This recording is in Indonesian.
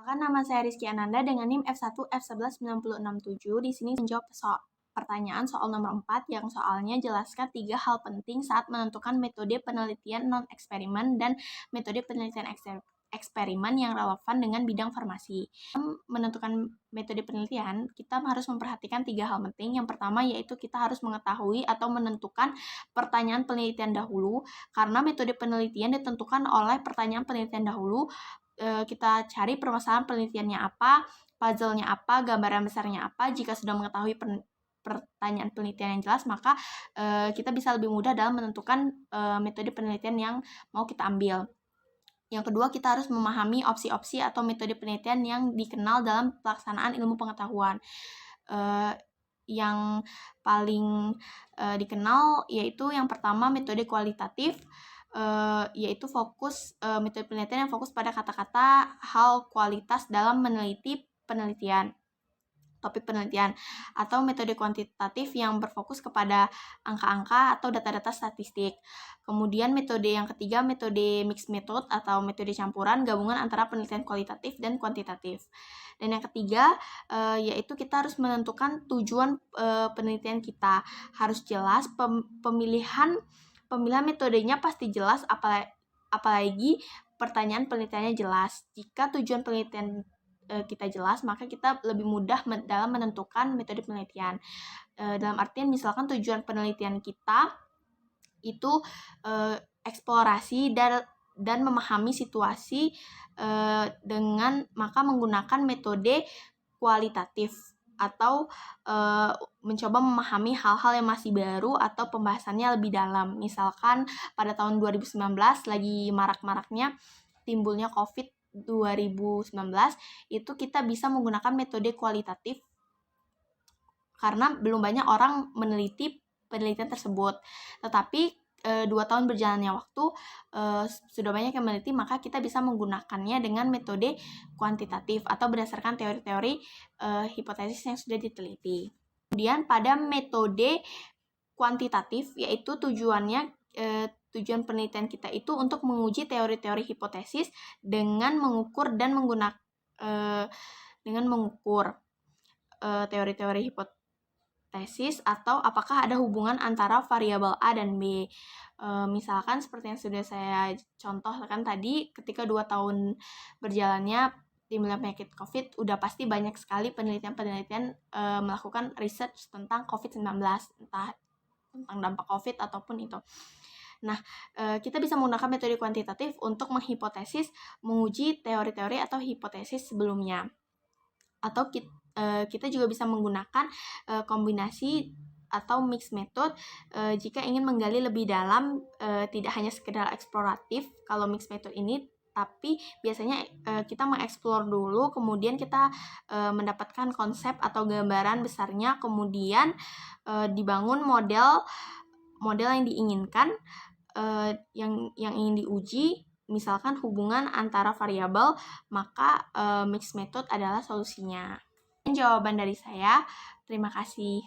Perkenalkan, nama saya Rizky Ananda dengan NIM F1F119067. Di sini menjawab pertanyaan soal nomor 4 yang soalnya jelaskan 3 hal penting saat menentukan metode penelitian non-eksperimen dan metode penelitian eksperimen yang relevan dengan bidang farmasi. Dalam menentukan metode penelitian, kita harus memperhatikan 3 hal penting. Yang pertama yaitu kita harus mengetahui atau menentukan pertanyaan penelitian dahulu, karena metode penelitian ditentukan oleh pertanyaan penelitian dahulu. Kita cari permasalahan penelitiannya apa, puzzle-nya apa, gambaran besarnya apa. Jika sudah mengetahui pertanyaan penelitian yang jelas, maka kita bisa lebih mudah dalam menentukan metode penelitian yang mau kita ambil. Yang kedua, kita harus memahami opsi-opsi atau metode penelitian yang dikenal dalam pelaksanaan ilmu pengetahuan. Yang paling dikenal yaitu yang pertama metode kualitatif, yaitu metode penelitian yang fokus pada kata-kata, hal, kualitas dalam meneliti topik penelitian, atau metode kuantitatif yang berfokus kepada angka-angka atau data-data statistik. Kemudian metode yang ketiga, metode mixed method atau metode campuran gabungan antara penelitian kualitatif dan kuantitatif. Dan yang ketiga yaitu kita harus menentukan tujuan penelitian kita. Harus jelas, pemilihan metodenya pasti jelas, apalagi pertanyaan penelitiannya jelas. Jika tujuan penelitian kita jelas, maka kita lebih mudah dalam menentukan metode penelitian. Dalam artian misalkan tujuan penelitian kita itu eksplorasi dan memahami situasi, dengan maka menggunakan metode kualitatif atau mencoba memahami hal-hal yang masih baru atau pembahasannya lebih dalam. Misalkan pada tahun 2019 lagi marak-maraknya timbulnya COVID 2019, itu kita bisa menggunakan metode kualitatif karena belum banyak orang meneliti penelitian tersebut. Tetapi 2 tahun berjalannya waktu, sudah banyak yang meneliti, maka kita bisa menggunakannya dengan metode kuantitatif atau berdasarkan teori-teori hipotesis yang sudah diteliti. Kemudian pada metode kuantitatif, yaitu tujuan penelitian kita itu untuk menguji teori-teori hipotesis dengan mengukur teori-teori hipotesis atau apakah ada hubungan antara variabel A dan B. Misalkan seperti yang sudah saya contohkan tadi, ketika 2 tahun berjalannya timbulnya penyakit COVID, udah pasti banyak sekali penelitian melakukan research tentang COVID-19, entah tentang dampak COVID ataupun itu. Nah, kita bisa menggunakan metode kuantitatif untuk menghipotesis, menguji teori-teori atau hipotesis sebelumnya. Atau kita juga bisa menggunakan kombinasi atau mixed method jika ingin menggali lebih dalam, tidak hanya sekedar eksploratif kalau mixed method ini, tapi biasanya kita mengeksplor dulu, kemudian kita mendapatkan konsep atau gambaran besarnya, kemudian dibangun model yang diinginkan, yang ingin diuji, misalkan hubungan antara variabel, maka mixed method adalah solusinya. Jawaban dari saya, terima kasih.